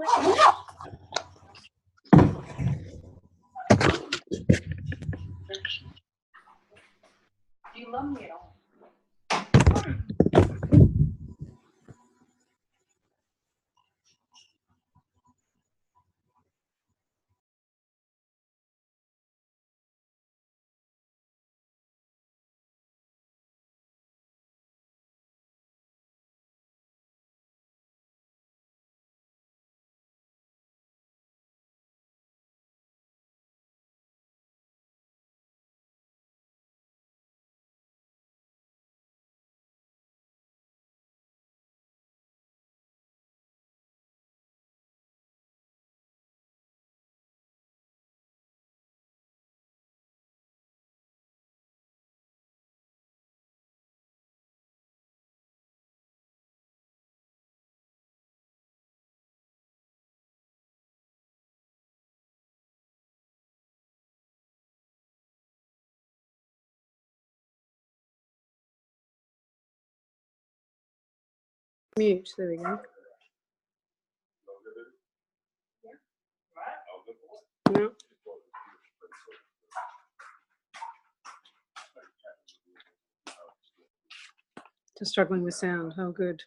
Do you love me at all? Mute, there we go. No. Just struggling with sound. Oh, good.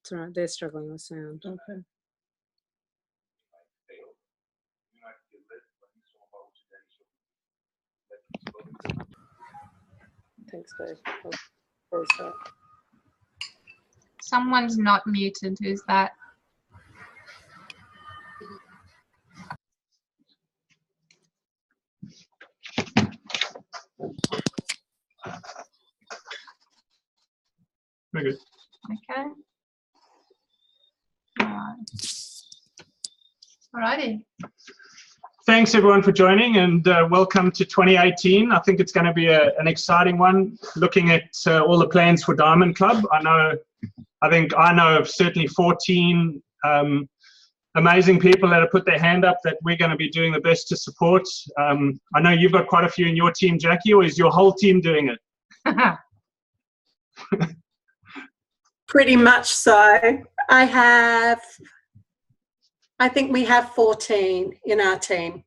It's all right. They're struggling with sound. Okay. Thanks, Dave. Someone's not muted. Who's that? Very good. Okay. Alrighty. Thanks everyone for joining, and welcome to 2018. I think it's going to be an exciting one. Looking at all the plans for Diamond Club, I know of certainly 14 amazing people that have put their hand up that we're going to be doing the best to support. I know you've got quite a few in your team, Jackie, or is your whole team doing it? Pretty much so. I think we have 14 in our team.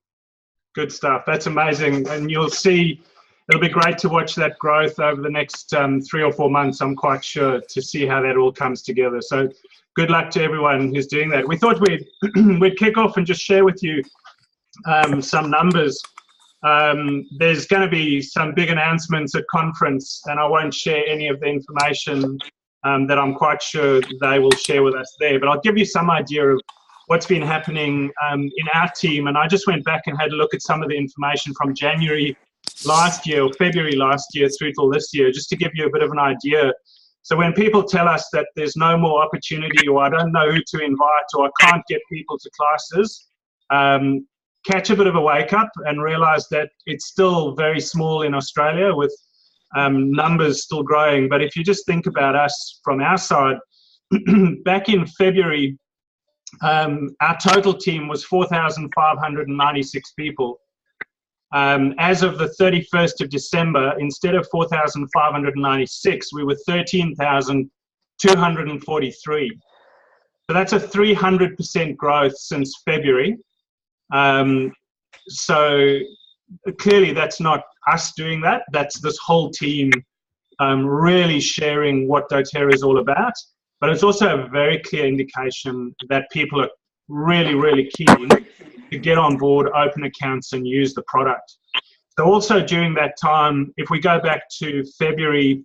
Good stuff. That's amazing. And you'll see, it'll be great to watch that growth over the next 3 or 4 months, I'm quite sure, to see how that all comes together. So good luck to everyone who's doing that. We thought we'd kick off and just share with you some numbers. There's going to be some big announcements at conference, and I won't share any of the information that I'm quite sure they will share with us there. But I'll give you some idea of what's been happening in our team. And I just went back and had a look at some of the information from January last year or February last year through till this year, just to give you a bit of an idea. So when people tell us that there's no more opportunity, or I don't know who to invite, or I can't get people to classes, catch a bit of a wake up and realize that it's still very small in Australia, with numbers still growing. But if you just think about us from our side, back in February, our total team was 4,596 people. As of the 31st of December, instead of 4,596, we were 13,243. So that's a 300% growth since February. So clearly that's not us doing that. That's this whole team really sharing what doTERRA is all about. But it's also a very clear indication that people are really, really keen to get on board, open accounts, and use the product. So also during that time, if we go back to February,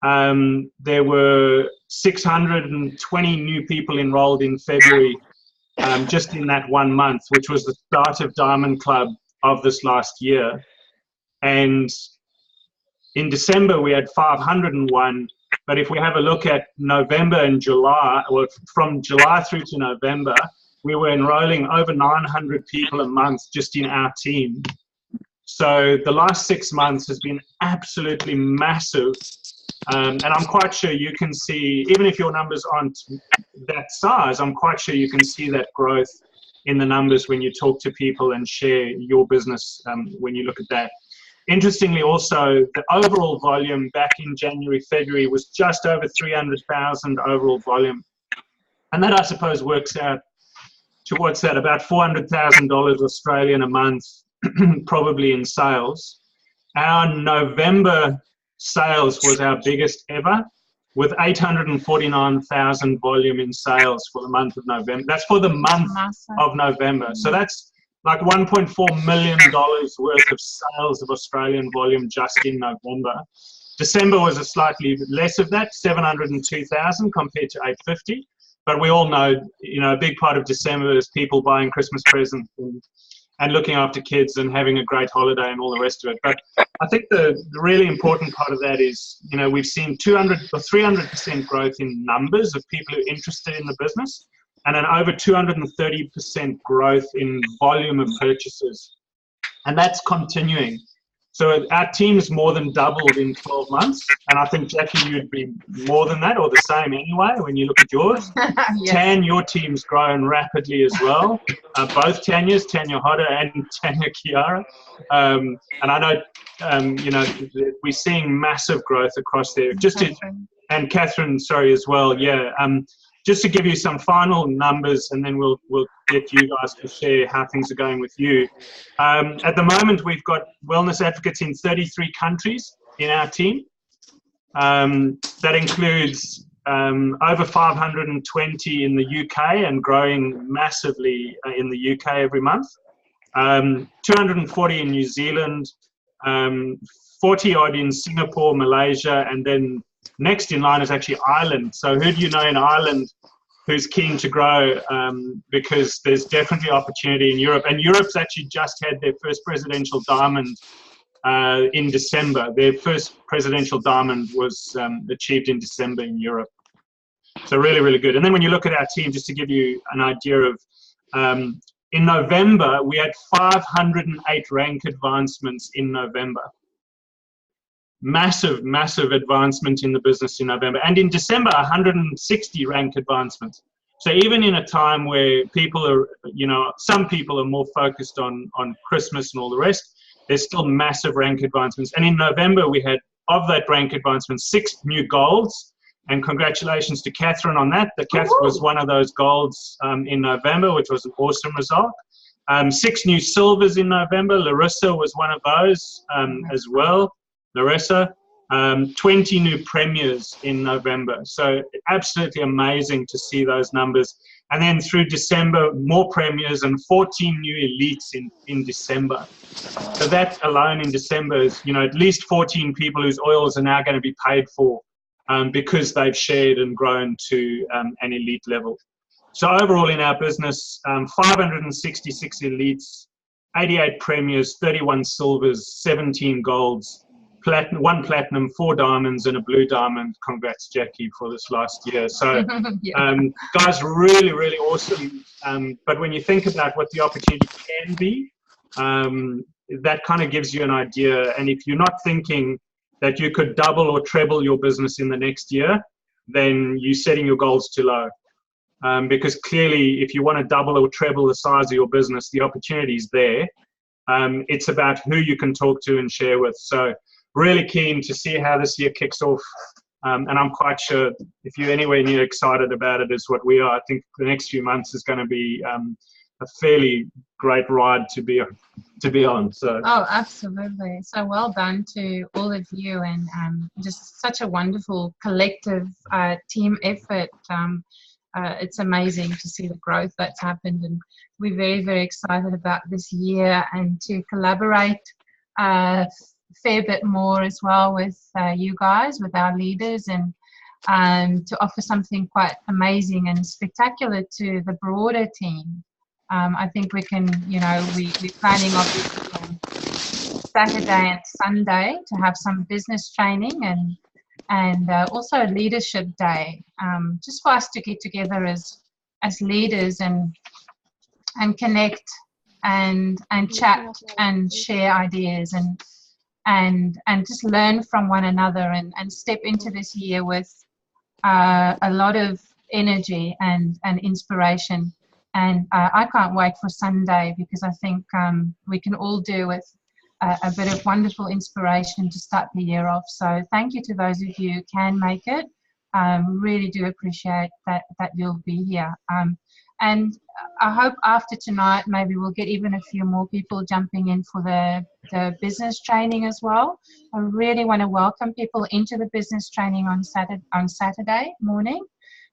there were 620 new people enrolled in February, just in that 1 month, which was the start of Diamond Club of this last year. And in December, we had 501. But if we have a look at November and July, or from July through to November, we were enrolling over 900 people a month just in our team. So the last 6 months has been absolutely massive. And I'm quite sure you can see, even if your numbers aren't that size, I'm quite sure you can see that growth in the numbers when you talk to people and share your business when you look at that. Interestingly also, the overall volume back in January, February was just over 300,000 overall volume. And that, I suppose, works out to what's that, about $400,000 Australian a month, probably in sales. Our November sales was our biggest ever, with 849,000 volume in sales for the month of November. That's for the month of November. So that's like $1.4 million worth of sales of Australian volume just in November. December was a slightly less of that, 702,000 compared to 850. But we all know, you know, a big part of December is people buying Christmas presents and looking after kids and having a great holiday and all the rest of it. But I think the really important part of that is, you know, we've seen 200 or 300% growth in numbers of people who are interested in the business, and an over 230% growth in volume of purchases. And that's continuing. So our team's more than doubled in 12 months. And I think, Jackie, you'd be more than that or the same anyway when you look at yours. Yes. Tan, your team's grown rapidly as well. Both Tanya's, Tanya Hodder and Tanya Chiara. And I know, you know, we're seeing massive growth across there. And Catherine, sorry, as well, yeah. Just to give you some final numbers, and then we'll get you guys to share how things are going with you. At the moment, we've got wellness advocates in 33 countries in our team. That includes over 520 in the UK and growing massively in the UK every month. 240 in New Zealand, 40 odd in Singapore, Malaysia, and then next in line is actually Ireland. So who do you know in Ireland who's keen to grow? Because there's definitely opportunity in Europe. And Europe's actually just had their first presidential diamond in December. Their first presidential diamond was achieved in December in Europe. So really, really good. And then when you look at our team, just to give you an idea of, in November, we had 508 rank advancements in November. Massive, massive advancement in the business in November. And in December, 160 rank advancements. So even in a time where people are, you know, some people are more focused on Christmas and all the rest, there's still massive rank advancements. And in November, we had, of that rank advancement, 6 new golds. And congratulations to Catherine on that. The Kath was one of those golds in November, which was an awesome result. 6 new silvers in November. Larissa was one of those as well. Larissa, 20 new premiers in November. So absolutely amazing to see those numbers. And then through December, more premiers and 14 new elites in December. So that alone in December is, you know, at least 14 people whose oils are now going to be paid for because they've shared and grown to an elite level. So overall in our business, 566 elites, 88 premiers, 31 silvers, 17 golds, 1 platinum, 4 diamonds, and a blue diamond. Congrats, Jackie, for this last year. So, guys, really, really awesome. But when you think about what the opportunity can be, that kind of gives you an idea. And if you're not thinking that you could double or treble your business in the next year, then you're setting your goals too low. Because clearly, if you want to double or treble the size of your business, the opportunity is there. It's about who you can talk to and share with. So, really keen to see how this year kicks off. And I'm quite sure if you're anywhere near excited about it as what we are, I think the next few months is going to be a fairly great ride to be on. So. Oh, absolutely. So well done to all of you, and just such a wonderful collective team effort. It's amazing to see the growth that's happened, and we're very, very excited about this year and to collaborate fair bit more as well with you guys, with our leaders, and to offer something quite amazing and spectacular to the broader team. I think we can, you know, we're planning obviously on Saturday and Sunday to have some business training and also a leadership day, just for us to get together as leaders and connect and chat and share ideas and just learn from one another and step into this year with a lot of energy and inspiration. And I can't wait for Sunday, because I think we can all do with a bit of wonderful inspiration to start the year off. So thank you to those of you who can make it. Really do appreciate that you'll be here. And I hope after tonight maybe we'll get even a few more people jumping in for the business training as well. I really want to welcome people into the business training on Saturday morning.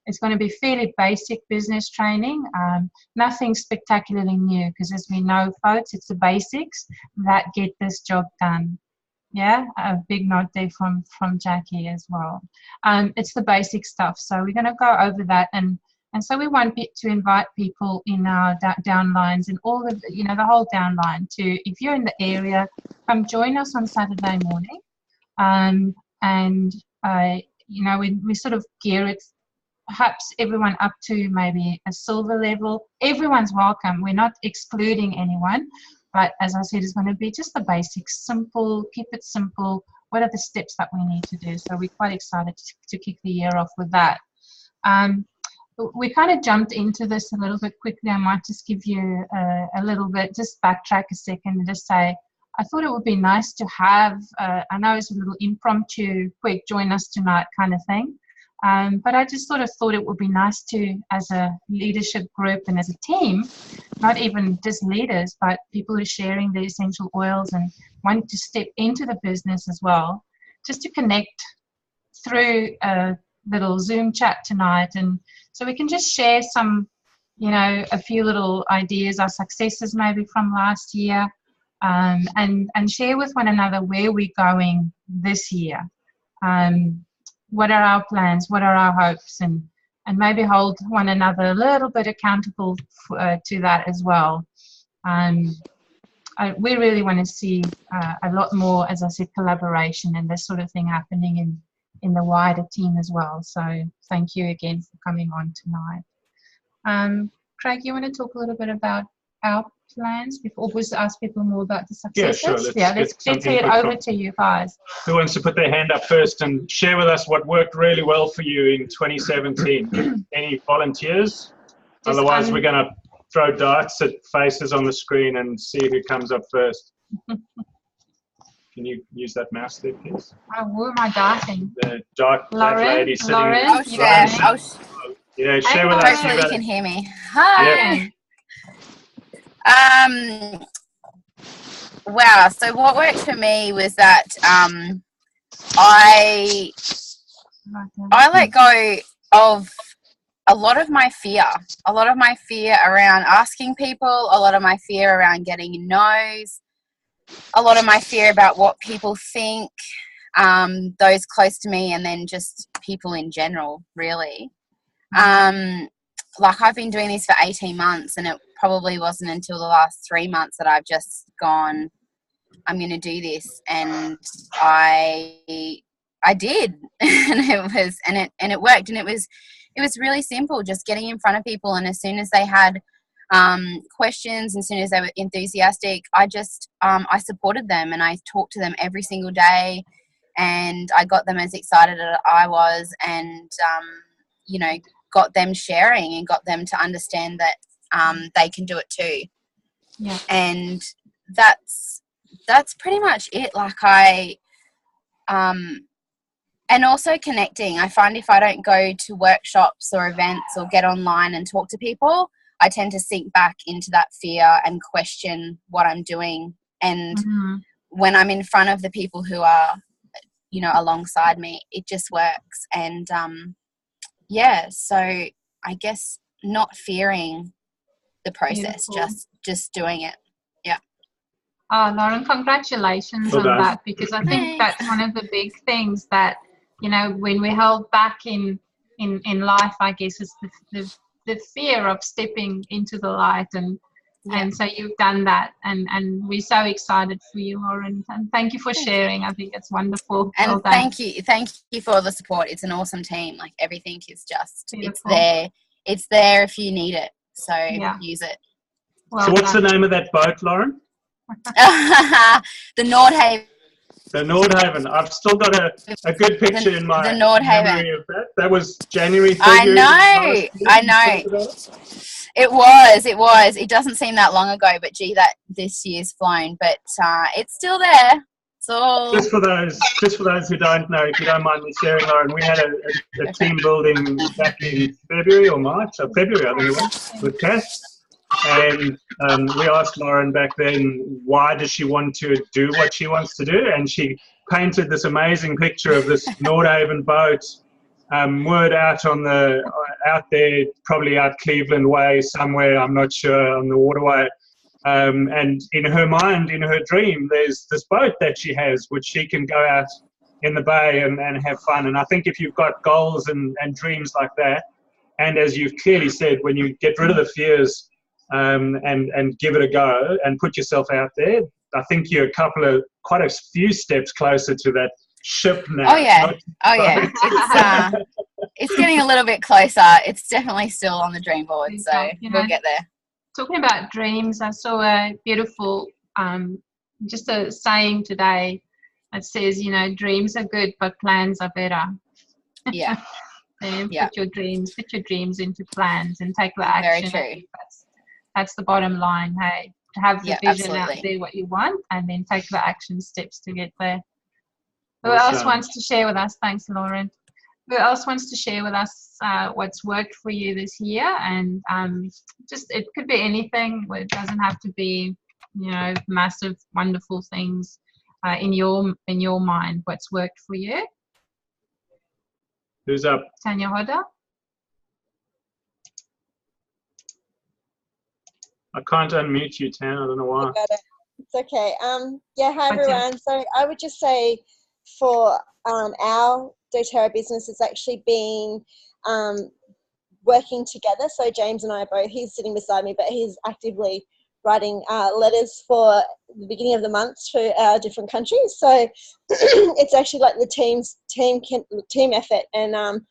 It's going to be fairly basic business training, nothing spectacularly new, because as we know, folks, it's the basics that get this job done. Yeah, a big nod there from Jackie as well. It's the basic stuff, so we're going to go over that, and so we want to invite people in our downlines and all of the whole downline to, if you're in the area, come join us on Saturday morning, we sort of gear it. Perhaps everyone up to maybe a silver level. Everyone's welcome. We're not excluding anyone. But as I said, it's going to be just the basics, simple, keep it simple. What are the steps that we need to do? So we're quite excited to kick the year off with that. We kind of jumped into this a little bit quickly. I might just give you a little bit, just backtrack a second and just say, I thought it would be nice to have, I know it's a little impromptu, quick, join us tonight kind of thing. But I just sort of thought it would be nice to, as a leadership group and as a team, not even just leaders, but people who are sharing the essential oils and want to step into the business as well, just to connect through a little Zoom chat tonight. And so we can just share some, a few little ideas, our successes maybe from last year, and share with one another where we're going this year. What are our plans? What are our hopes? And maybe hold one another a little bit accountable to that as well. We really want to see a lot more, as I said, collaboration and this sort of thing happening in the wider team as well. So thank you again for coming on tonight. Craig, you want to talk a little bit about our plans before we ask people more about the successes? Yeah, sure. Let's head over to you guys. Who wants to put their hand up first and share with us what worked really well for you in 2017? Any volunteers? Otherwise, we're going to throw darts at faces on the screen and see who comes up first. Can you use that mouse there, please? Oh, who am I darting? The dark Lauren, black lady sitting. Lauren, yeah, share with us. Hopefully you can hear me. Hi. Yeah. Wow. So what worked for me was that I let go of a lot of my fear around asking people, a lot of my fear around getting no's, a lot of my fear about what people think, those close to me, and then just people in general, really. Like I've been doing this for 18 months, and it probably wasn't until the last 3 months that I've just gone, I'm going to do this. And I did. and it worked. And it was really simple, just getting in front of people. And as soon as they had questions, as soon as they were enthusiastic, I just, I supported them, and I talked to them every single day, and I got them as excited as I was, and, got them sharing and got them to understand that they can do it too. Yeah. And that's pretty much it. Like and also connecting. I find if I don't go to workshops or events or get online and talk to people, I tend to sink back into that fear and question what I'm doing. And when I'm in front of the people who are, alongside me, it just works. And so I guess not fearing the process, just doing it. Yeah. Lauren, congratulations on that, because I think that's one of the big things that, when we're held back in life, I guess it's the fear of stepping into the light, and so you've done that, and we're so excited for you, Lauren, and thank you for sharing. I think it's wonderful. And thank you for the support. It's an awesome team. Like everything is just beautiful. It's there if you need it, so use it. Well, so what's the name of that boat, Lauren? The Nordhaven. The Nordhaven. I've still got a good picture in my memory of that. That was January, February. I know. It was. It doesn't seem that long ago, but gee, that this year's flown. But it's still there. So Just for those who don't know, if you don't mind me sharing, Lauren, we had a team building back in February or March, or February, I think it was, with Cass. And we asked Lauren back then, why does she want to do what she wants to do? And she painted this amazing picture of this Nordhaven boat moored out out there, probably out Cleveland Way somewhere, I'm not sure, on the waterway. And in her mind, in her dream, there's this boat that she has, which she can go out in the bay and have fun. And I think if you've got goals and dreams like that, and as you've clearly said, when you get rid of the fears and give it a go and put yourself out there, I think you're quite a few steps closer to that ship now. oh yeah, it's getting a little bit closer. It's definitely still on the dream board, so we'll get there. Talking about dreams, I saw a beautiful, just a saying today that says, dreams are good, but plans are better. Yeah. Put your dreams into plans and take the action. Very true. That's the bottom line. Hey, to have the vision absolutely. out there, what you want, and then take the action steps to get there. Who Awesome. else wants to share with us? Thanks, Lauren. Who else wants to share with us what's worked for you this year? And just it could be anything. It doesn't have to be, massive, wonderful things in your mind. What's worked for you? Who's up? Tanya Hoda. I can't unmute you, Tan. I don't know why. It's okay. Hi everyone. So I would just say for our doTERRA business, it's actually been working together. So James and I are both, he's sitting beside me, but he's actively writing letters for the beginning of the month to our different countries. So it's actually like the team effort. And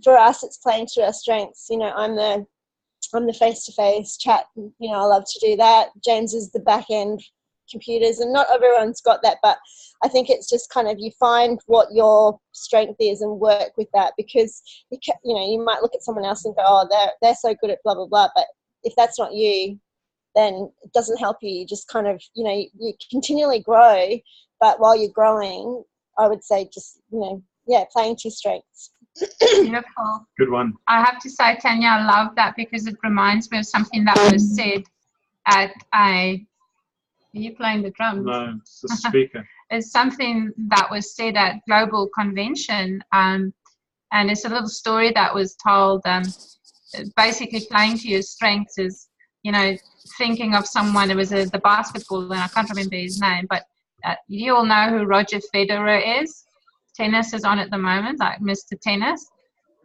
for us, it's playing to our strengths. I'm the face-to-face chat. I love to do that. James is the back-end computers, and not everyone's got that, but I think it's just kind of you find what your strength is and work with that, because you might look at someone else and go, oh, they're so good at blah blah blah, but if that's not you, then it doesn't help you. You just kind of you continually grow, but while you're growing, I would say just playing to your strengths. Beautiful. Good one. I have to say, Tanya, I love that because it reminds me of something that was said at a. Are you playing the drums? No, it's the speaker. It's something that was said at Global Convention, and it's a little story that was told. Basically, playing to your strengths is, thinking of someone. It was the basketball, and I can't remember his name, but you all know who Roger Federer is. Tennis is on at the moment, like Mr. Tennis.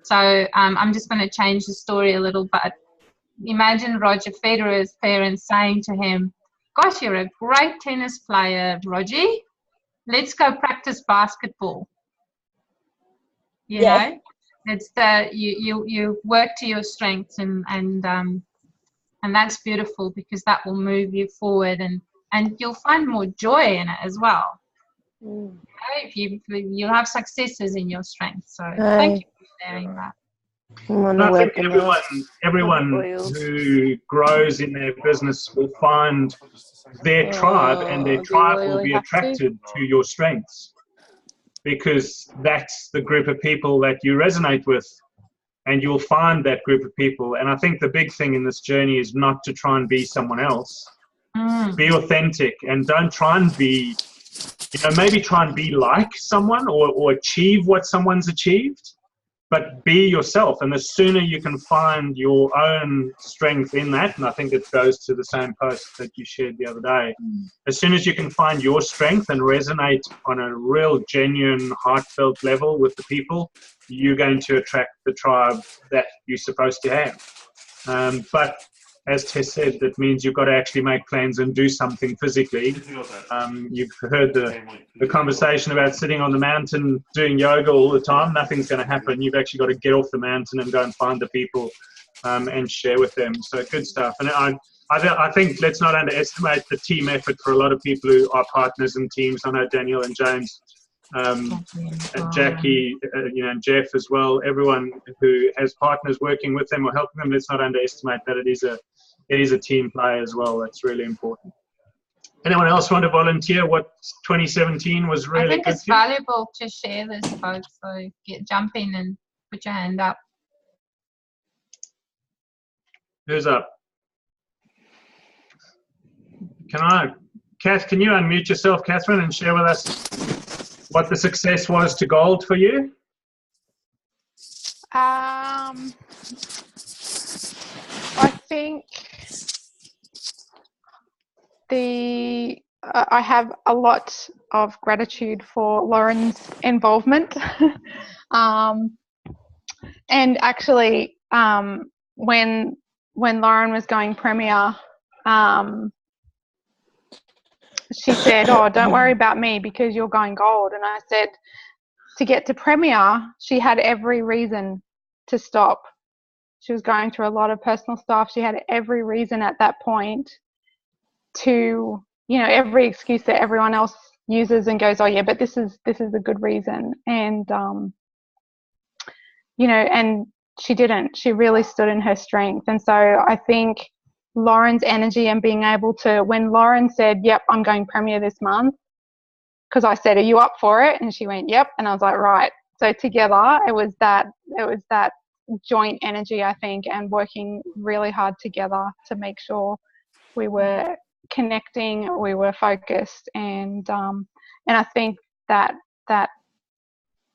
So I'm just going to change the story a little, but imagine Roger Federer's parents saying to him, gosh, you're a great tennis player, Roger. Let's go practice basketball. You know, it's you work to your strengths, and that's beautiful because that will move you forward, and you'll find more joy in it as well. You'll have successes in your strengths. So thank you for sharing that. I think everyone who grows in their business will find their tribe, and their tribe will be attracted to your strengths, because that's the group of people that you resonate with, and you'll find that group of people. And I think the big thing in this journey is not to try and be someone else. Be authentic, and don't try and be, maybe try and be like someone or achieve what someone's achieved, but be yourself. And the sooner you can find your own strength in that, and I think it goes to the same post that you shared the other day, as soon as you can find your strength and resonate on a real, genuine, heartfelt level with the people, you're going to attract the tribe that you're supposed to have. But as Tess said, that means you've got to actually make plans and do something physically. You've heard the conversation about sitting on the mountain doing yoga all the time. Nothing's going to happen. You've actually got to get off the mountain and go and find the people and share with them. So good stuff. And I think let's not underestimate the team effort for a lot of people who are partners in teams. I know Daniel and James, and Jackie, and Jeff as well. Everyone who has partners working with them or helping them, let's not underestimate that it is a team play as well. That's really important. Anyone else want to volunteer what 2017 was I really think good it's for you? valuable to share this, folks. So jump in and put your hand up. Who's up? Kath, can you unmute yourself, Catherine, and share with us what the success was to gold for you? I think I have a lot of gratitude for Lauren's involvement. And actually, when Lauren was going Premier, she said, "Oh, don't worry about me because you're going gold." And I said, to get to Premier, she had every reason to stop. She was going through a lot of personal stuff. She had every reason at that point to, every excuse that everyone else uses and goes, "Oh yeah, but this is a good reason." And and she didn't. She really stood in her strength. And so I think Lauren's energy and being able to, when Lauren said, "Yep, I'm going Premier this month," because I said, "Are you up for it?" And she went, "Yep." And I was like, "Right." So together, it was that joint energy, I think, and working really hard together to make sure we were connecting, we were focused, and I think that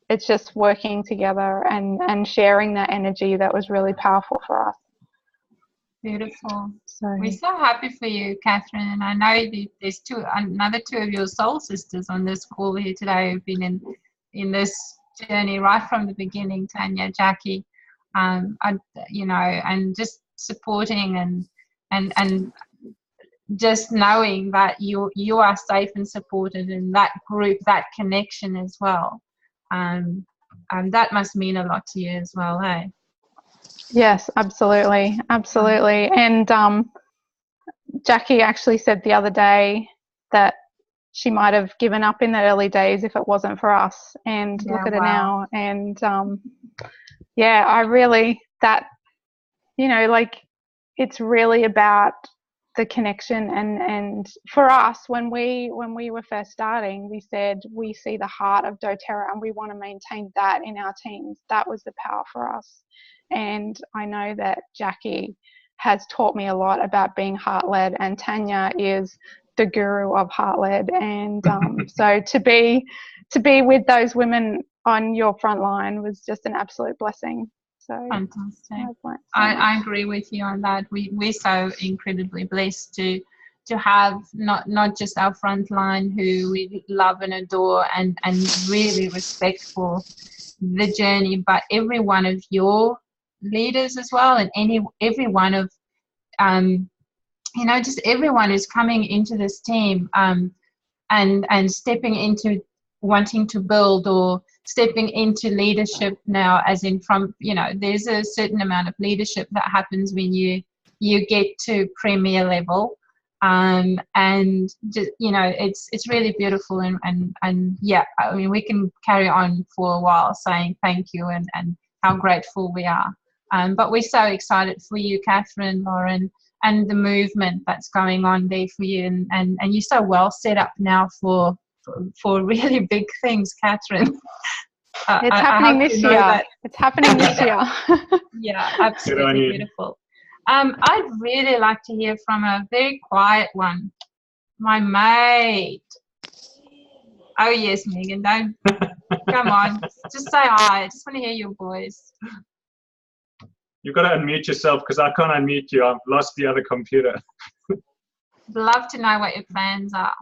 it's just working together and sharing that energy that was really powerful for us. Beautiful. So We're so happy for you, Catherine, and I know there's another two of your soul sisters on this call here today who've been in this journey right from the beginning. Tanya, Jackie, and just supporting and just knowing that you are safe and supported in that group, that connection as well. That must mean a lot to you as well, hey? yes, absolutely. And Jackie actually said the other day that she might have given up in the early days if it wasn't for us, and look at her now. And I really, that, it's really about the connection. And for us, when we were first starting, we said we see the heart of doTERRA and we want to maintain that in our teams. That was the power for us. And I know that Jackie has taught me a lot about being heart-led, and Tanya is the guru of heart-led. And so to be with those women on your front line was just an absolute blessing. So fantastic. I agree with you on that. We're so incredibly blessed to have not just our front line who we love and adore and really respect for the journey, but every one of your leaders as well, and every one of just everyone who's coming into this team and stepping into wanting to build or stepping into leadership now, as in from, there's a certain amount of leadership that happens when you get to Premier level. And just, it's really beautiful and yeah, I mean, we can carry on for a while saying thank you and how grateful we are. But we're so excited for you, Catherine, Lauren, and the movement that's going on there for you. And you're so well set up now for really big things, Catherine. It's happening this year. It's happening this year. Yeah, absolutely beautiful. I'd really like to hear from a very quiet one, my mate. Oh yes, Megan, don't come on, just say hi. I just want to hear your voice. You've got to unmute yourself because I can't unmute you. I've lost the other computer. Love to know what your plans are.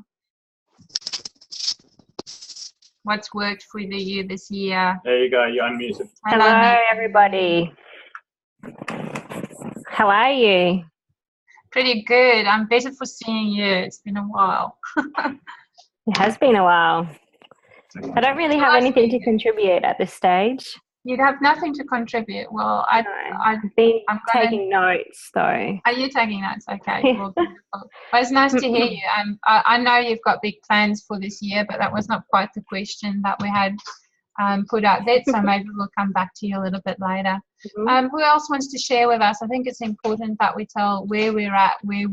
What's worked for you this year? There you go. You're unmuted. Hello, everybody. How are you? Pretty good. I'm better for seeing you. It's been a while. It has been a while. I don't really have anything to contribute at this stage. You'd have nothing to contribute. Well, I've been taking notes, though. Are you taking notes? Okay. Well, beautiful. Well, it's nice to hear you. I know you've got big plans for this year, but that was not quite the question that we had put out there. So maybe we'll come back to you a little bit later. Who else wants to share with us? I think it's important that we tell where we're at, where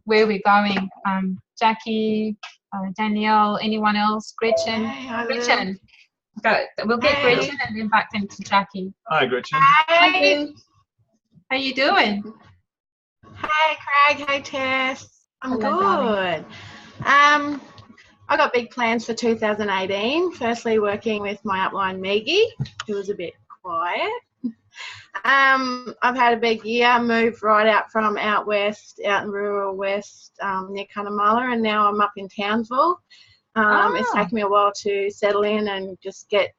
where we're going. Jackie, Danielle, anyone else? Gretchen? Hey, I will. Gretchen. Go. We'll get Hey. Gretchen and then back into Jackie. Hi, Gretchen. Hey. How you doing? Hey, Craig. Hey, Tess. I'm Hello, darling. good. I got big plans for 2018. Firstly, working with my upline Maggie, who was a bit quiet. I've had a big year. Moved right out from out west, out in rural west, near Cunnamulla, and now I'm up in Townsville. It's taken me a while to settle in and just get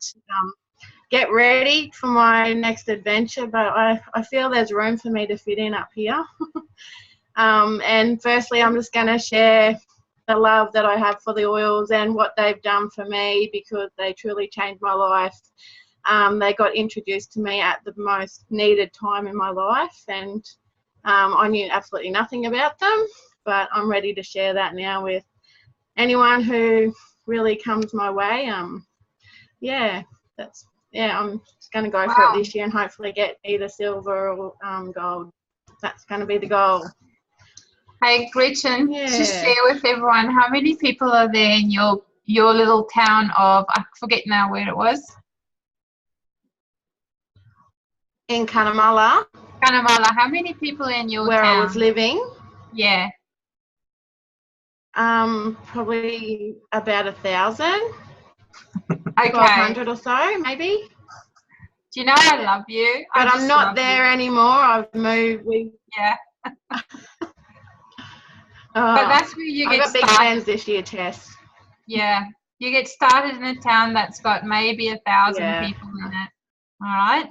ready for my next adventure, but I feel there's room for me to fit in up here. And firstly, I'm just going to share the love that I have for the oils and what they've done for me, because they truly changed my life. They got introduced to me at the most needed time in my life, and I knew absolutely nothing about them, but I'm ready to share that now with anyone who really comes my way. I'm just going to go for it this year and hopefully get either silver or gold. That's going to be the goal. Hey, Gretchen, to share with everyone, how many people are there in your little town of, I forget now where it was? In Cunnamulla. Cunnamulla, how many people in your where town? I was living? Yeah. Probably about 1,000. Okay. 1,200 or so, maybe. Do you know I love you? But I'm not there anymore. I've moved. Yeah. But that's where you get I've got big plans this year, Tess. Yeah. You get started in a town that's got maybe 1,000 people in it. All right?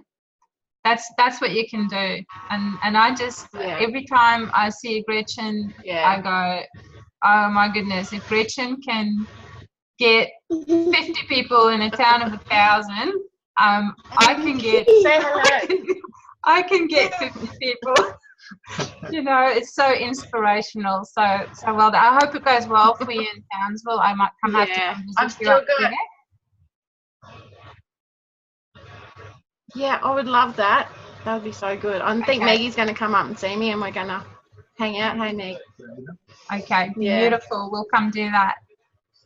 That's what you can do. And I just, every time I see Gretchen, I go, oh my goodness, if Gretchen can get 50 people in a town of 1,000, I can get I can get 50 people. You know, it's so inspirational. So well done. I hope it goes well for you in Townsville. I might come have to come visit you up there. Yeah, I would love that. That would be so good. I think Maggie's going to come up and see me, and we're going to hang out. Hey, Meg. Okay, beautiful. We'll come do that.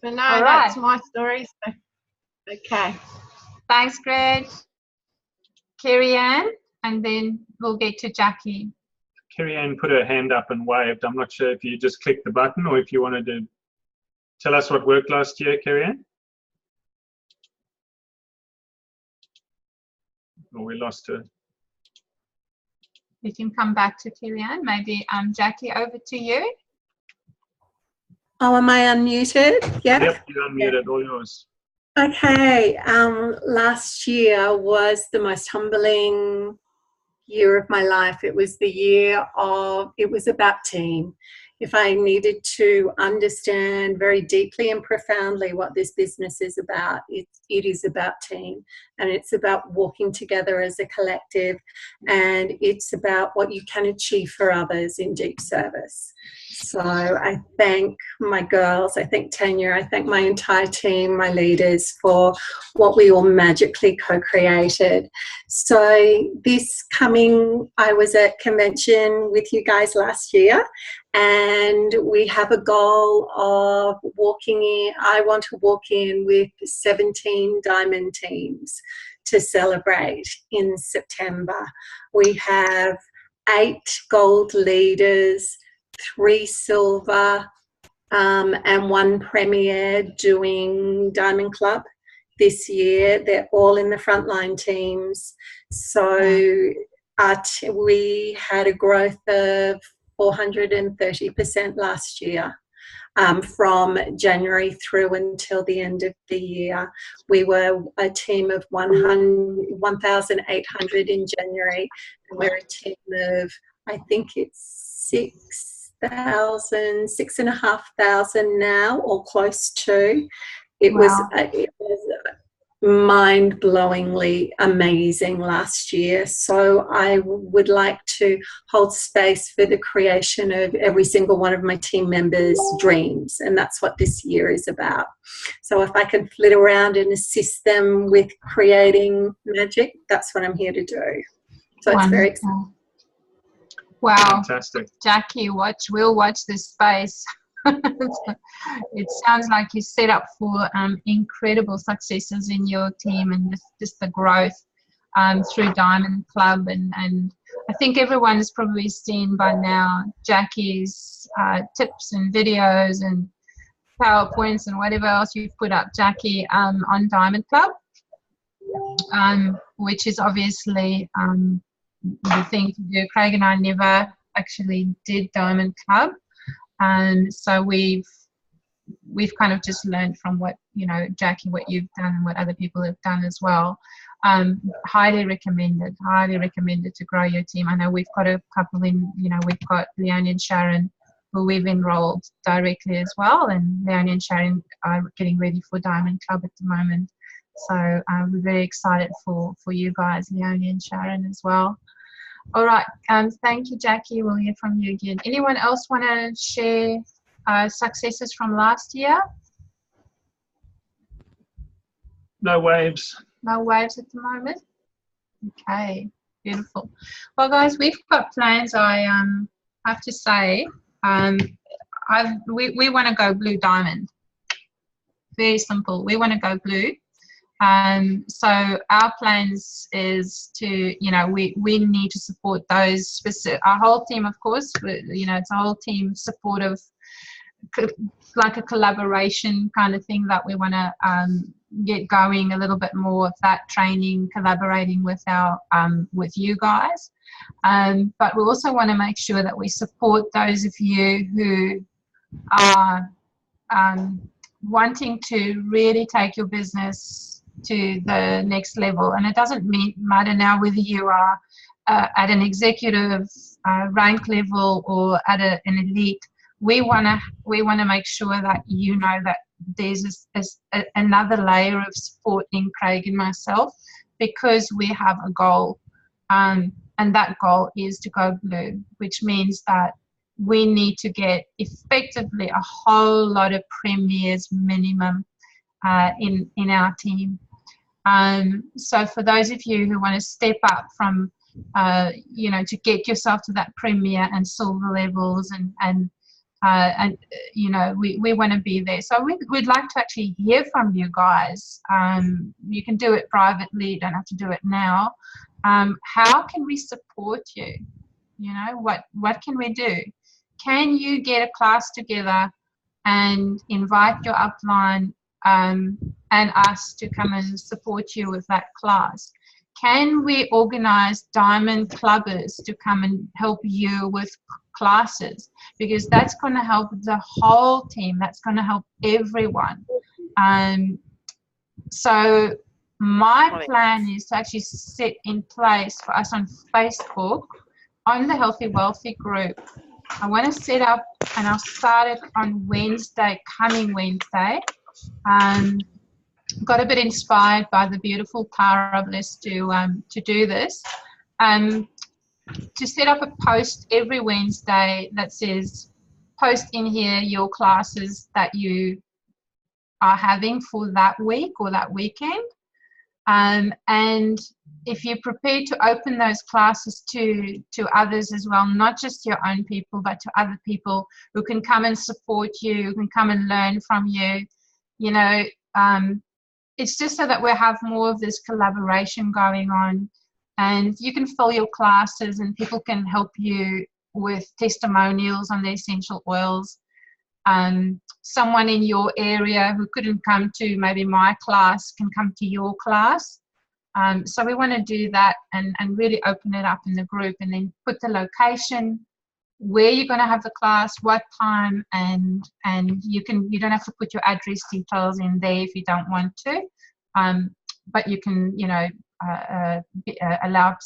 But no, that's my story. So. Okay. Thanks, Greg. Kerry Ann, and then we'll get to Jackie. Kerry Ann put her hand up and waved. I'm not sure if you just clicked the button or if you wanted to tell us what worked last year, Kerry Ann. Or we lost her. We can come back to Kerry Ann. Maybe Jackie, over to you. Oh, am I unmuted? Yeah. Yep, you're unmuted. All yours. Okay. Last year was the most humbling year of my life. It was the year of, it was about team. If I needed to understand very deeply and profoundly what this business is about, it is about team, and it's about walking together as a collective, and it's about what you can achieve for others in deep service. So I thank my girls, I thank Tanya, I thank my entire team, my leaders, for what we all magically co-created. So this coming, I was at convention with you guys last year, and we have a goal of walking in, I want to walk in with 17 diamond teams to celebrate in September. We have 8 gold leaders, 3 silver, and 1 premier doing Diamond Club this year. They're all in the frontline teams. So we had a growth of 430% last year. From January through until the end of the year. We were a team of 1,800 in January, and we're a team of, I think it's 6,500 now, or close to. It was mind-blowingly amazing last year. So I would like to hold space for the creation of every single one of my team members' dreams, and that's what this year is about. So if I can flit around and assist them with creating magic, that's what I'm here to do. So it's very exciting. Wow. Fantastic. Jackie, we'll watch this space. It sounds like you set up for incredible successes in your team and just the growth through Diamond Club. And I think everyone has probably seen by now Jackie's tips and videos and PowerPoints and whatever else you've put up, Jackie, on Diamond Club, which is obviously the thing to do. Craig and I never actually did Diamond Club. So we've kind of just learned from what, Jackie, what you've done and what other people have done as well. Highly recommended to grow your team. I know we've got a couple in, we've got Leonie and Sharon, who we've enrolled directly as well. And Leonie and Sharon are getting ready for Diamond Club at the moment. So we're very excited for you guys, Leonie and Sharon as well. All right. Thank you, Jackie. We'll hear from you again. Anyone else want to share successes from last year? No waves. No waves at the moment? Okay. Beautiful. Well, guys, we've got plans. I have to say, we want to go blue diamond. Very simple. We want to go blue. So our plans is to, we need to support those specific, our whole team, of course, it's a whole team supportive, like a collaboration kind of thing that we want to get going a little bit more of that training, collaborating with with you guys. But we also want to make sure that we support those of you who are wanting to really take your business to the next level. And it doesn't matter now whether you are at an executive rank level or at an elite. We want to make sure that you know that there's another layer of support in Craig and myself, because we have a goal, and that goal is to go blue, which means that we need to get effectively a whole lot of premiers minimum in our team. So for those of you who want to step up from, to get yourself to that premier and silver levels, and we want to be there. So we'd like to actually hear from you guys. You can do it privately. You don't have to do it now. How can we support you? What can we do? Can you get a class together and invite your upline and us to come and support you with that class? Can we organize diamond clubbers to come and help you with classes? Because that's going to help the whole team. That's going to help everyone. So my plan is to actually set in place for us on Facebook, on the Healthy Wealthy group. I want to set up, and I'll start it on Wednesday, coming Wednesday. Got a bit inspired by the beautiful Tara Bliss to do this. To set up a post every Wednesday that says, post in here your classes that you are having for that week or that weekend. And if you're prepared to open those classes to others as well, not just your own people, but to other people who can come and support you, who can come and learn from you, it's just so that we have more of this collaboration going on, and you can fill your classes and people can help you with testimonials on the essential oils. Someone in your area who couldn't come to maybe my class can come to your class. So we want to do that and really open it up in the group, and then put the location, where you're going to have the class, what time, and you don't have to put your address details in there if you don't want to, but you can allow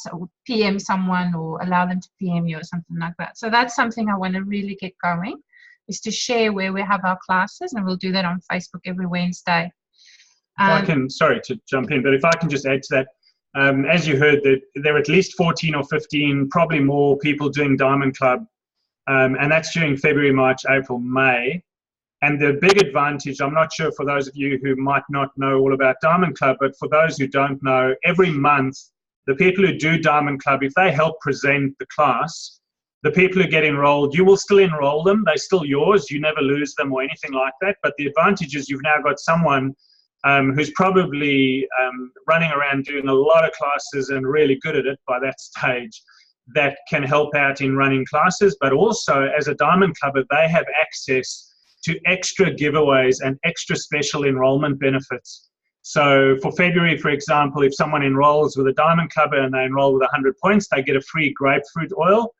PM someone or allow them to PM you or something like that. So that's something I want to really get going, is to share where we have our classes, and we'll do that on Facebook every Wednesday. If I can, sorry to jump in, but if I can just add to that, as you heard, there are at least 14 or 15, probably more people doing Diamond Club, and that's during February, March, April, May. And the big advantage, I'm not sure for those of you who might not know all about Diamond Club, but for those who don't know, every month, the people who do Diamond Club, if they help present the class, the people who get enrolled, you will still enroll them. They're still yours. You never lose them or anything like that. But the advantage is you've now got someone who's probably running around doing a lot of classes and really good at it by that stage, that can help out in running classes. But also, as a Diamond Clubber, they have access to extra giveaways and extra special enrollment benefits. So for February, for example, if someone enrolls with a Diamond Clubber and they enroll with 100 points, they get a free grapefruit oil.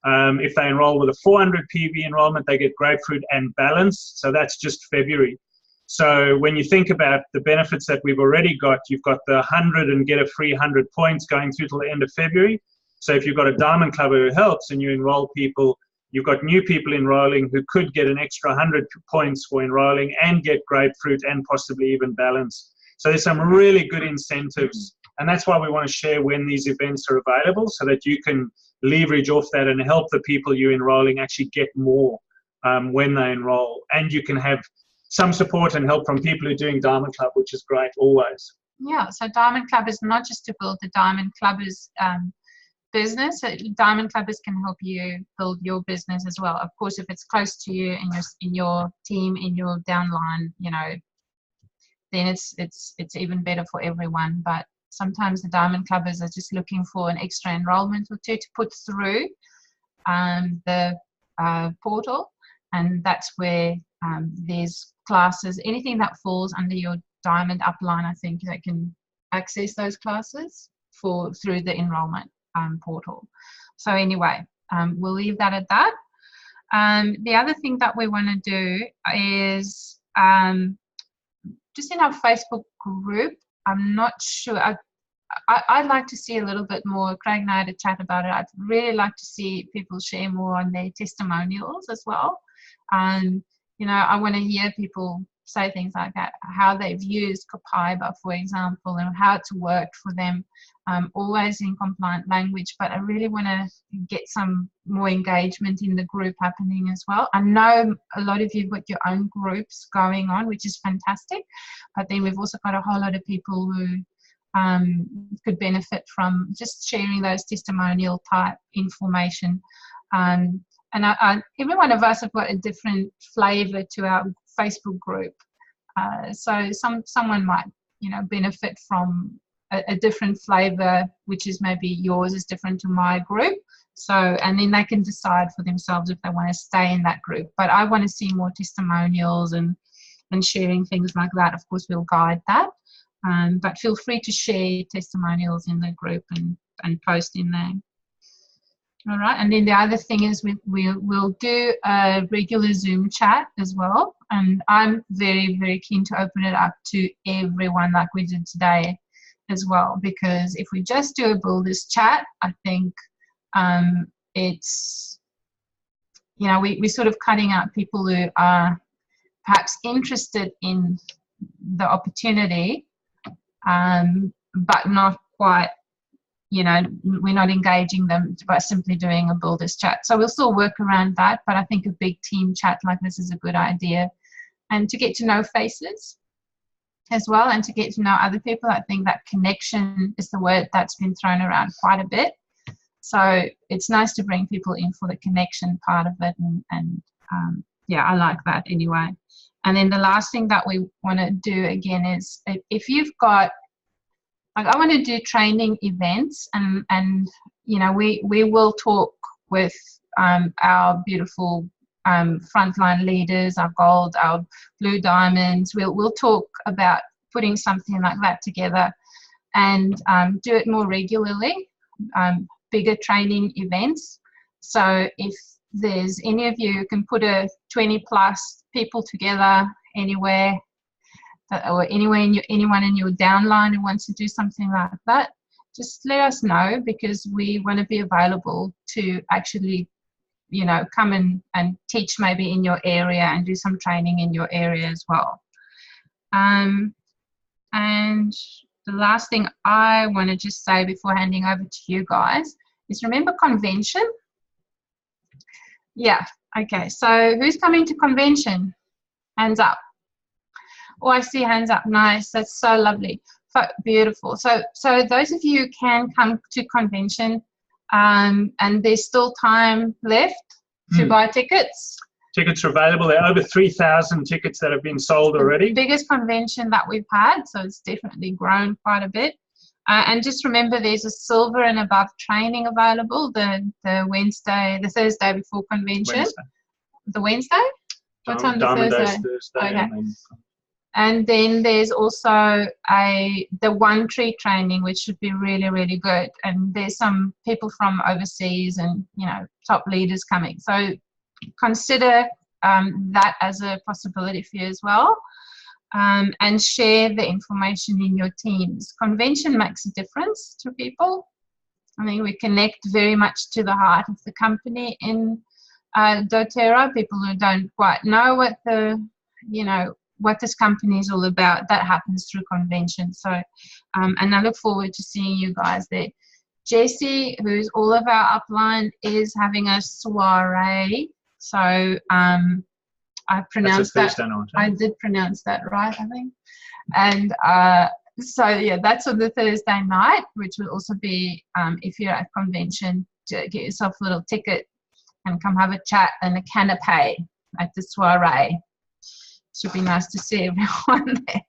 If they enroll with a 400 PV enrollment, they get grapefruit and balance. So that's just February. So when you think about the benefits that we've already got, you've got the 100 and get a free 100 points going through till the end of February. So if you've got a Diamond Clubber who helps and you enroll people, you've got new people enrolling who could get an extra 100 points for enrolling and get grapefruit and possibly even balance. So there's some really good incentives. And that's why we want to share when these events are available, so that you can leverage off that and help the people you're enrolling actually get more when they enroll. And you can have some support and help from people who are doing Diamond Club, which is great always. Yeah, so Diamond Club is not just to build the Diamond Clubbers business. Diamond Clubbers can help you build your business as well. Of course, if it's close to you in your team, in your downline, you know, then it's even better for everyone. But sometimes the Diamond Clubbers are just looking for an extra enrollment or two to put through the portal, and that's where there's classes, anything that falls under your Diamond upline, I think they can access those classes through the enrollment portal. So anyway, we'll leave that at that. The other thing that we want to do is just in our Facebook group, I'm not sure, I'd like to see a little bit more. Craig and I had a chat about it. I'd really like to see people share more on their testimonials as well. You know, I want to hear people say things like that, how they've used Copaiba, for example, and how it's worked for them, always in compliant language. But I really want to get some more engagement in the group happening as well. I know a lot of you've got your own groups going on, which is fantastic. But then we've also got a whole lot of people who could benefit from just sharing those testimonial type information. And every one of us have got a different flavour to our Facebook group. So someone might, you know, benefit from a different flavour, which is maybe yours is different to my group. So, and then they can decide for themselves if they want to stay in that group. But I want to see more testimonials and sharing things like that. Of course, we'll guide that. But feel free to share testimonials in the group and post in there. All right, and then the other thing is we'll do a regular Zoom chat as well. And I'm very, very keen to open it up to everyone like we did today as well. Because if we just do a builders chat, I think it's, you know, we're sort of cutting out people who are perhaps interested in the opportunity, but not quite, you know, we're not engaging them by simply doing a builders chat. So we'll still work around that, but I think a big team chat like this is a good idea. And to get to know faces as well, and to get to know other people. I think that connection is the word that's been thrown around quite a bit. So it's nice to bring people in for the connection part of it. And yeah, I like that anyway. And then the last thing that we want to do again is if you've got, like, I want to do training events, and you know, we will talk with our beautiful frontline leaders, our gold, our blue diamonds. We'll talk about putting something like that together and do it more regularly, bigger training events. So if there's any of you who can put a 20+ people together anywhere, or anyone in your downline who wants to do something like that, just let us know, because we want to be available to actually, you know, come and teach maybe in your area and do some training in your area as well. And the last thing I want to just say before handing over to you guys is, remember convention? Yeah, okay, so who's coming to convention? Hands up. Oh, I see hands up. Nice. That's so lovely. Beautiful. So those of you who can come to convention, and there's still time left to buy tickets. Tickets are available. There are over 3,000 tickets that have been sold already. The biggest convention that we've had, so it's definitely grown quite a bit. And just remember, there's a silver and above training available the Thursday before convention. The Wednesday? What's on the Thursday? Okay. And then there's also the One Tree training, which should be really, really good. And there's some people from overseas and, top leaders coming. So consider that as a possibility for you as well. And share the information in your teams. Convention makes a difference to people. I mean, we connect very much to the heart of the company in doTERRA. People who don't quite know what this company is all about, that happens through convention. So, and I look forward to seeing you guys there. Jessie, who's all of our upline, is having a soiree. So, I pronounced that. I did pronounce that right, I think. And so, yeah, that's on the Thursday night, which will also be, if you're at convention, to get yourself a little ticket and come have a chat and a canapé at the soiree. Should be nice to see everyone there.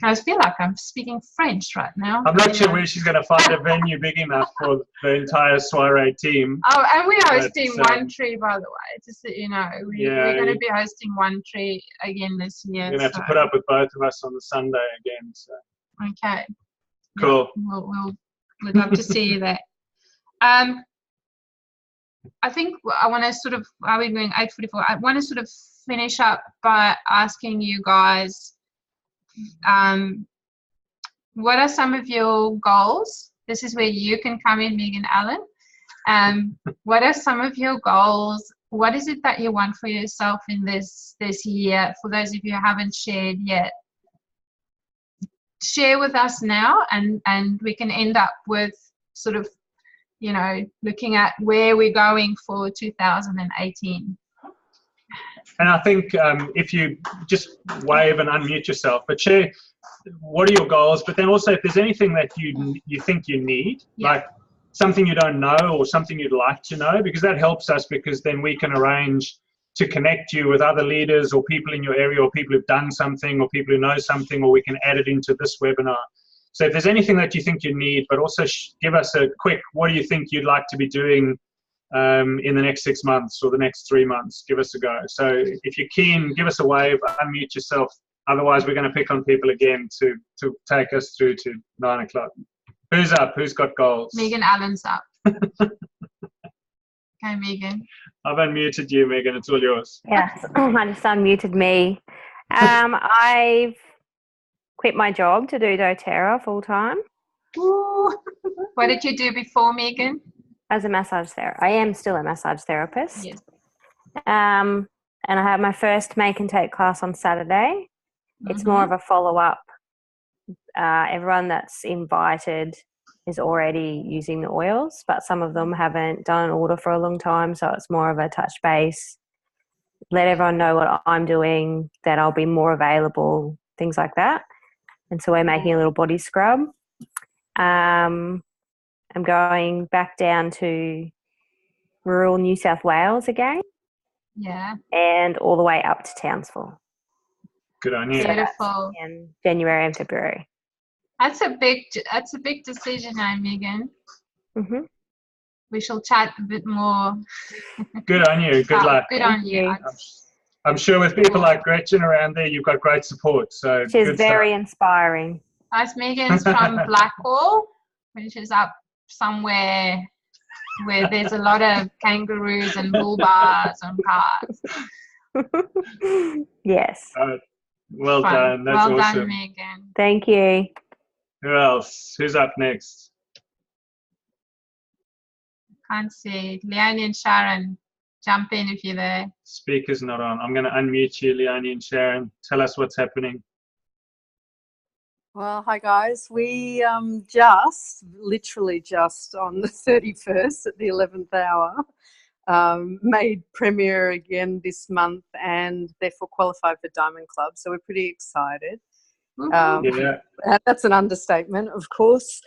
I feel like I'm speaking French right now. I'm not sure where she's going to find a venue big enough for the entire soiree team. Oh, and we're hosting One Tree, by the way, just so you know. We're going to be hosting One Tree again this year. You're going to have to put up with both of us on the Sunday again. So. Okay. Cool. Yeah, we'd love to see you there. I think I want to sort of, are we doing 8:44? I want to sort of finish up by asking you guys, what are some of your goals? This is where you can come in, Megan Allen. What are some of your goals? What is it that you want for yourself in this year? For those of you who haven't shared yet, share with us now, and we can end up with sort of, looking at where we're going for 2018. And I think if you just wave and unmute yourself, but share what are your goals, but then also if there's anything that you think you need, like something you don't know or something you'd like to know, because that helps us, because then we can arrange to connect you with other leaders or people in your area or people who've done something or people who know something, or we can add it into this webinar. So if there's anything that you think you need, but also give us a quick, what do you think you'd like to be doing in the next 6 months or the next 3 months, give us a go. So if you're keen, give us a wave, unmute yourself. Otherwise, we're going to pick on people again to take us through to 9 o'clock. Who's up? Who's got goals? Megan Allen's up. Okay, Megan. I've unmuted you, Megan. It's all yours. Yes, I just unmuted me. I've quit my job to do doTERRA full time. What did you do before, Megan? As a massage therapist. I am still a massage therapist. Yes. And I have my first make and take class on Saturday. It's more of a follow-up. Everyone that's invited is already using the oils, but some of them haven't done an order for a long time, so it's more of a touch base. Let everyone know what I'm doing, that I'll be more available, things like that. And so we're making a little body scrub. I'm going back down to rural New South Wales again. Yeah. And all the way up to Townsville. Good on you. Beautiful. In January and February. That's a big decision, Megan. Mm-hmm. We shall chat a bit more. Good on you. Good luck. Good on you. I'm sure with people like Gretchen around there, you've got great support. So she's very inspiring. Nice. Megan's from Blackwall, which is up somewhere where there's a lot of kangaroos and bull bars and cars. Yes. Well done. That's well awesome. Done, Megan. Thank you. Who else? Who's up next? Can't see. Leonie and Sharon, jump in if you're there. Speaker's not on. I'm going to unmute you, Leonie and Sharon. Tell us what's happening. Well, hi guys. We literally just on the 31st at the 11th hour, made Premier again this month and therefore qualified for Diamond Club. So we're pretty excited. That's an understatement, of course.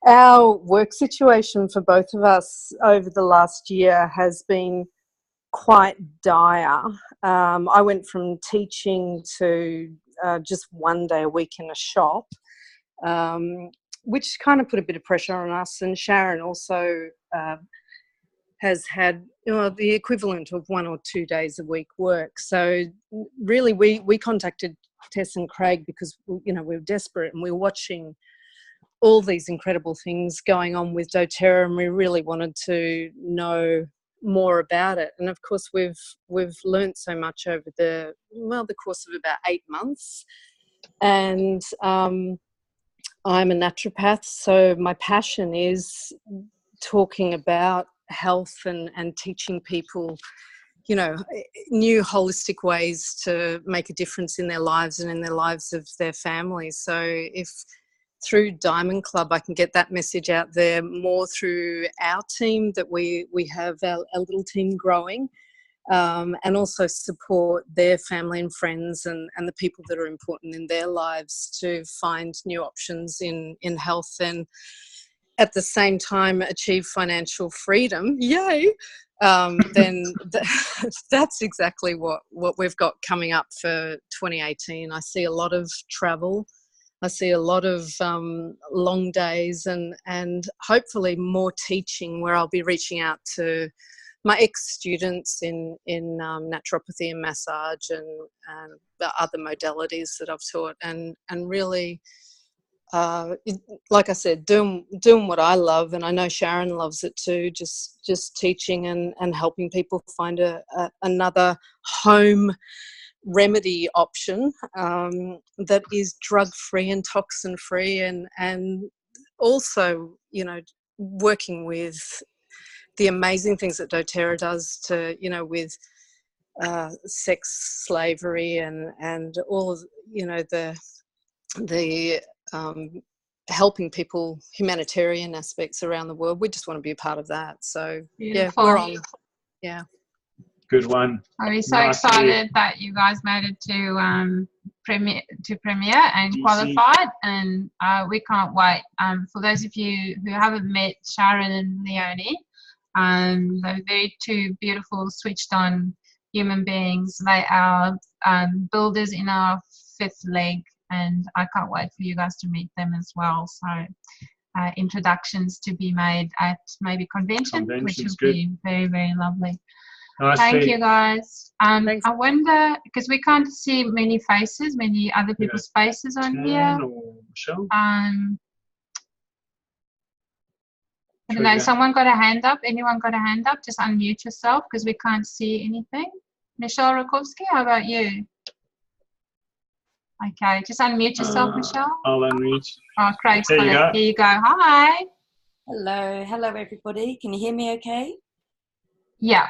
Our work situation for both of us over the last year has been quite dire. I went from teaching to just one day a week in a shop, which kind of put a bit of pressure on us. And Sharon also has had the equivalent of 1 or 2 days a week work. So really we contacted Tess and Craig because we were desperate and we were watching all these incredible things going on with doTERRA, and we really wanted to know more about it. And of course we've learnt so much over the course of about 8 months. And I'm a naturopath, so my passion is talking about health and teaching people new holistic ways to make a difference in their lives and in their lives of their families. So if through Diamond Club I can get that message out there more through our team, that we have our little team growing, and also support their family and friends and the people that are important in their lives to find new options in health, and at the same time achieve financial freedom, yay, then that's exactly what we've got coming up for 2018. I see a lot of travel. I see a lot of long days and hopefully more teaching, where I'll be reaching out to my ex-students in naturopathy and massage and the other modalities that I've taught, and really, like I said, doing what I love, and I know Sharon loves it too, just teaching and helping people find another home remedy option that is drug-free and toxin-free, and also working with the amazing things that doTERRA does to with sex slavery and all of the helping people, humanitarian aspects around the world. We just want to be a part of that. So Beautiful. Yeah, we're on. Yeah. Good one. Are we so Nice to excited that you guys made it to Premier and qualified, and we can't wait. For those of you who haven't met Sharon and Leonie, they're very two beautiful, switched-on human beings. They are builders in our fifth leg, and I can't wait for you guys to meet them as well. So introductions to be made at maybe convention, which will be very, very lovely. Nice. Thank you, guys. I wonder, because we can't see many faces, many other people's faces on here. I don't know, someone got a hand up? Anyone got a hand up? Just unmute yourself because we can't see anything. Michelle Rakowski, how about you? Okay, just unmute yourself, Michelle. I'll unmute. Oh, Craig's There you go. Here you go. Hi. Hello everybody. Can you hear me okay? Yeah.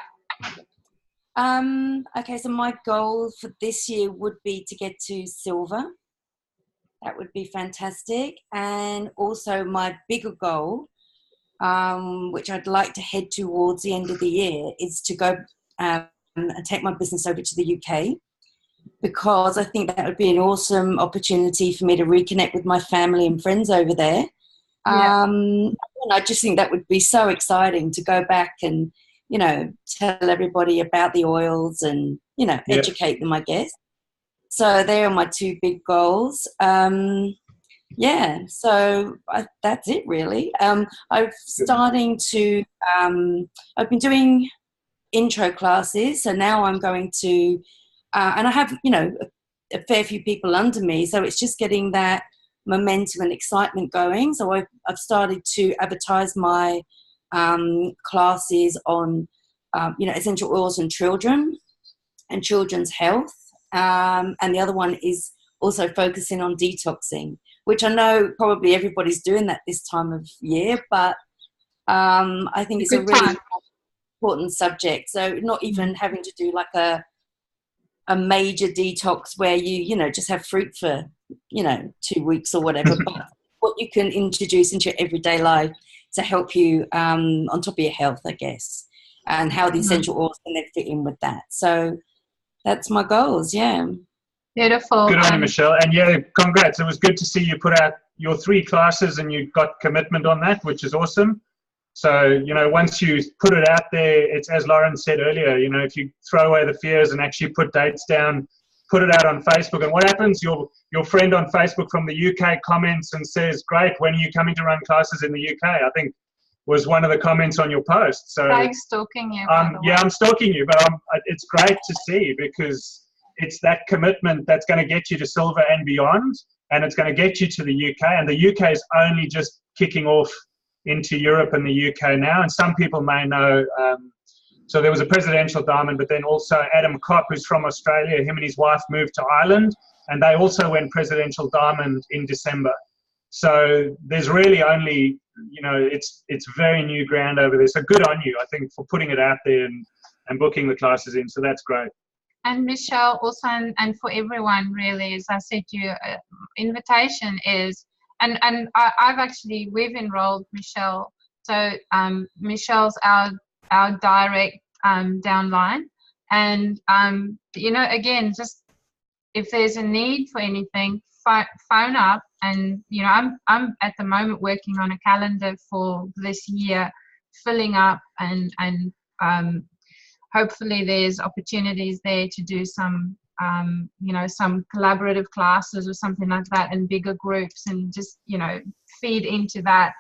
Okay, so my goal for this year would be to get to silver. That would be fantastic. And also my bigger goal, which I'd like to head towards the end of the year, is to go and take my business over to the UK, because I think that would be an awesome opportunity for me to reconnect with my family and friends over there. Yeah. And I just think that would be so exciting to go back and, tell everybody about the oils and, educate them, I guess. So they are my two big goals. So that's it really. I've been doing intro classes, so now I'm going to, and I have, a fair few people under me, so it's just getting that momentum and excitement going. So I've started to advertise my classes on, essential oils and children and children's health. And the other one is also focusing on detoxing, which I know probably everybody's doing that this time of year, but I think it's a really important subject. So not even having to do like a major detox where you just have fruit for 2 weeks or whatever, but what you can introduce into your everyday life to help you on top of your health, I guess, and how the essential oils can then fit in with that. So that's my goals. Yeah. Beautiful. Good on you, Michelle. And yeah, congrats. It was good to see you put out your 3 classes and you've got commitment on that, which is awesome. So, you know, once you put it out there, it's as Lauren said earlier, you know, if you throw away the fears and actually put dates down, put it out on Facebook, and what happens? Your friend on Facebook from the UK comments and says, great, when are you coming to run classes in the UK? I think was one of the comments on your post. So I'm stalking you. yeah, I'm stalking you, but it's great to see, because it's that commitment that's going to get you to silver and beyond, and it's going to get you to the UK. And the UK is only just kicking off into Europe and the UK now. And some people may know, so there was a presidential diamond, but then also Adam Kopp, who's from Australia, him and his wife moved to Ireland, and they also went presidential diamond in December. So there's really only, you know, it's very new ground over there. So good on you, I think, for putting it out there and booking the classes in. So that's great. And Michelle also, and for everyone really, as I said to you, invitation is, and we've enrolled Michelle. So Michelle's our direct downline. And, you know, again, just if there's a need for anything, phone up. And, you know, I'm at the moment working on a calendar for this year, filling up, and hopefully there's opportunities there to do some, you know, some collaborative classes or something like that in bigger groups, and just, you know, feed into that.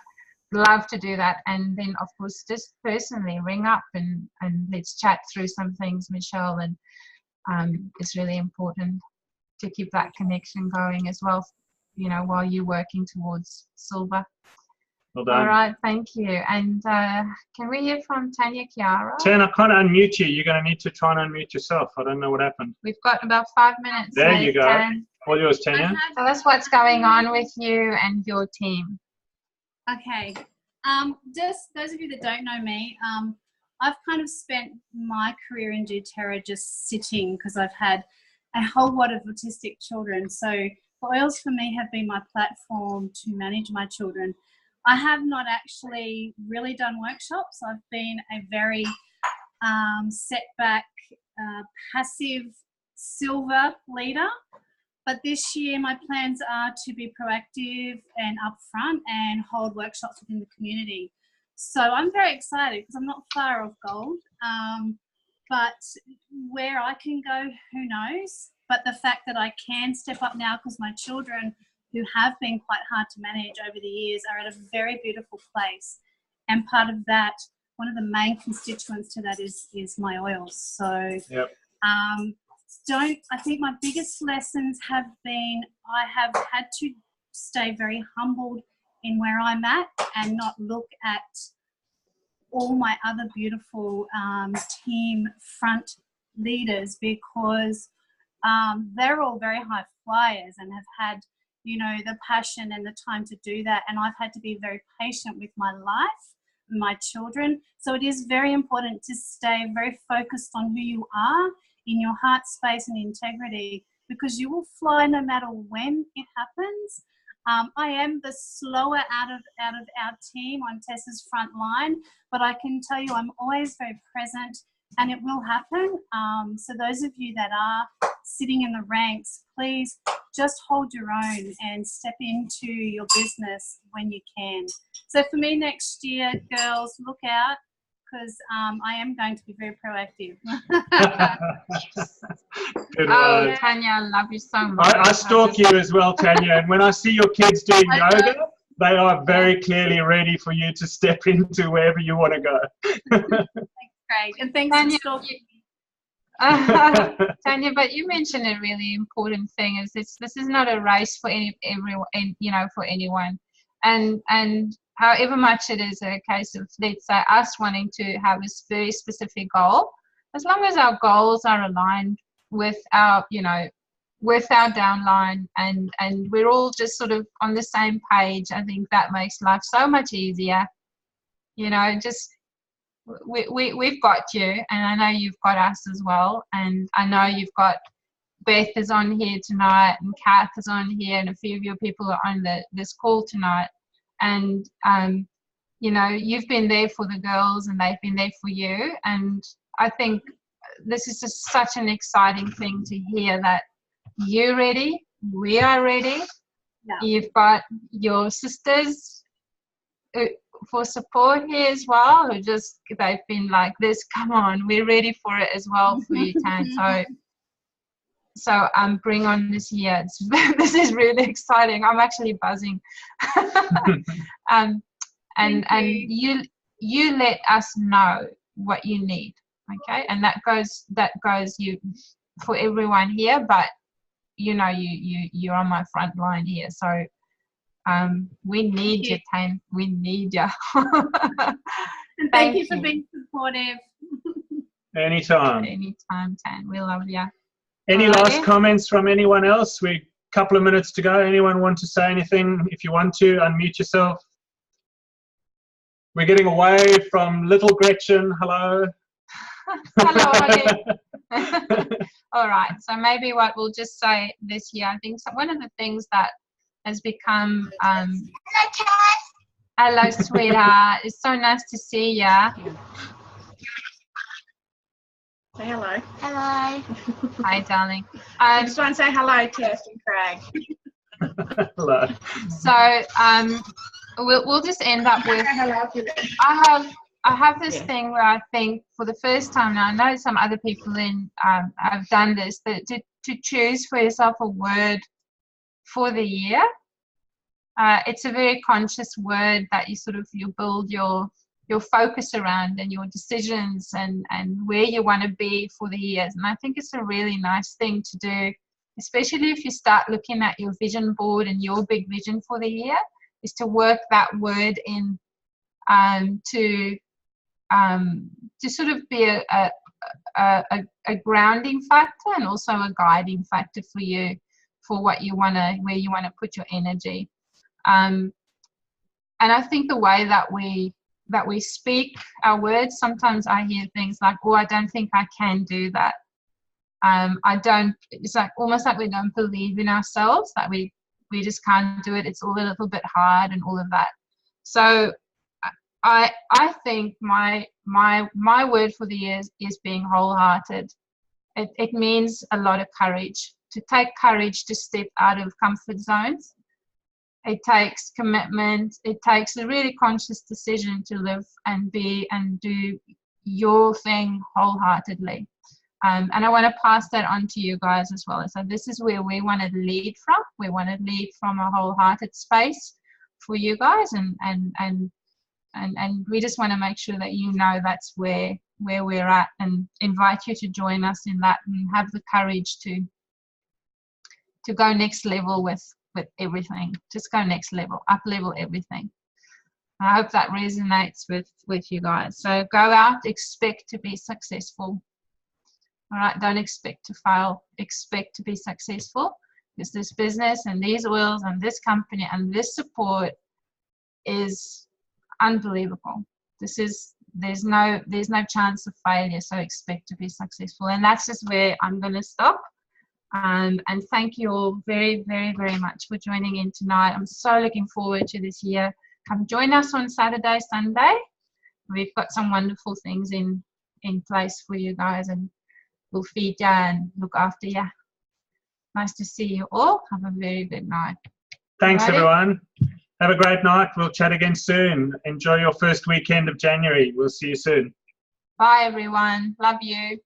Love to do that. And then, of course, just personally ring up and let's chat through some things, Michelle. And it's really important to keep that connection going as well, you know, while you're working towards silver. Well done. All right, thank you. And can we hear from Tanya Chiara? Tan, I can't unmute you. You're going to need to try and unmute yourself. I don't know what happened. We've got about 5 minutes. There you go. Tan. All yours, Tanya. Tell us what's going on with you and your team. Okay. Just those of you that don't know me, I've kind of spent my career in doTERRA just sitting, because I've had a whole lot of autistic children. So the oils for me have been my platform to manage my children. I have not actually really done workshops. I've been a very setback, passive silver leader. But this year my plans are to be proactive and upfront and hold workshops within the community. So I'm very excited, because I'm not far off gold. But where I can go, who knows? But the fact that I can step up now, because my children, who have been quite hard to manage over the years, are at a very beautiful place. And part of that, one of the main constituents to that is my oils. So yep. I think my biggest lessons have been, I have had to stay very humbled in where I'm at and not look at all my other beautiful team front leaders, because they're all very high flyers and have had, you know, the passion and the time to do that. And I've had to be very patient with my life, my children. So it is very important to stay very focused on who you are in your heart space and integrity, because you will fly no matter when it happens. I am the slower out of our team. I'm Tessa's front line, but I can tell you I'm always very present, and it will happen. So those of you that are sitting in the ranks, please just hold your own and step into your business when you can. So for me next year, girls, look out, because I am going to be very proactive. Oh, Tanya, I love you so much. I stalk you as well, Tanya, and when I see your kids doing yoga, they are very clearly ready for you to step into wherever you want to go. Great, and thanks Tanya, for stalking me. Tanya, but you mentioned a really important thing: is this is not a race for everyone, you know, for anyone, and however much it is a case of, let's say, us wanting to have a very specific goal, as long as our goals are aligned with our, you know, with our downline, and we're all just sort of on the same page, I think that makes life so much easier. You know, just we've got you, and I know you've got us as well, and I know you've got Beth is on here tonight, and Kath is on here, and a few of your people are on this call tonight. And you know, you've been there for the girls, and they've been there for you. And I think this is just such an exciting thing to hear, that you're ready, we are ready, Yeah. You've got your sisters for support here as well, who just, they've been like this, come on, we're ready for it as well for you, Tan. So bring on this year. This is really exciting. I'm actually buzzing. And you let us know what you need, okay? And that goes you for everyone here, but you know you're on my front line here, so we need you, Tan. We need you. And thank you for being supportive. Anytime. Anytime, Tan. We love you. Any last comments from anyone else? We're a couple of minutes to go. Anyone want to say anything? If you want to, unmute yourself. We're getting away from little Gretchen. Hello. Hello. All right. So maybe what we'll just say this year, I think one of the things that has become hello, sweetheart. It's so nice to see ya. Say hello. Hello. Hi, darling. I just want to say hello to Kirsten Craig. Hello. So we'll just end up with. I have this thing where I think for the first time now, I know some other people have done this, that to choose for yourself a word for the year. It's a very conscious word that you build your focus around and your decisions and where you want to be for the years. And I think it's a really nice thing to do, especially if you start looking at your vision board and your big vision for the year, is to work that word in to sort of be a grounding factor and also a guiding factor for you for where you want to put your energy. And I think the way that we speak our words, sometimes I hear things like, oh, I don't think I can do that. It's like almost like we don't believe in ourselves, that we just can't do it. It's all a little bit hard and all of that. So I think my word for the year is being wholehearted. It means a lot of courage, to take courage to step out of comfort zones. It takes commitment. It takes a really conscious decision to live and be and do your thing wholeheartedly. And I want to pass that on to you guys as well. So this is where we want to lead from. We want to lead from a wholehearted space for you guys, and we just want to make sure that you know that's where we're at, and invite you to join us in that and have the courage to go next level with everything. Just go next level, up level everything. I hope that resonates with you guys. So go out, expect to be successful. All right, don't expect to fail, expect to be successful, because this business and these oils and this company and this support is unbelievable. There's no chance of failure, so expect to be successful. And that's just where I'm going to stop. And thank you all very, very, very much for joining in tonight. I'm so looking forward to this year. Come join us on Saturday, Sunday. We've got some wonderful things in place for you guys, and we'll feed you and look after you. Nice to see you all. Have a very good night. Thanks, Alrighty? everyone. Have a great night. We'll chat again soon. Enjoy your first weekend of January. We'll see you soon. Bye, everyone. Love you.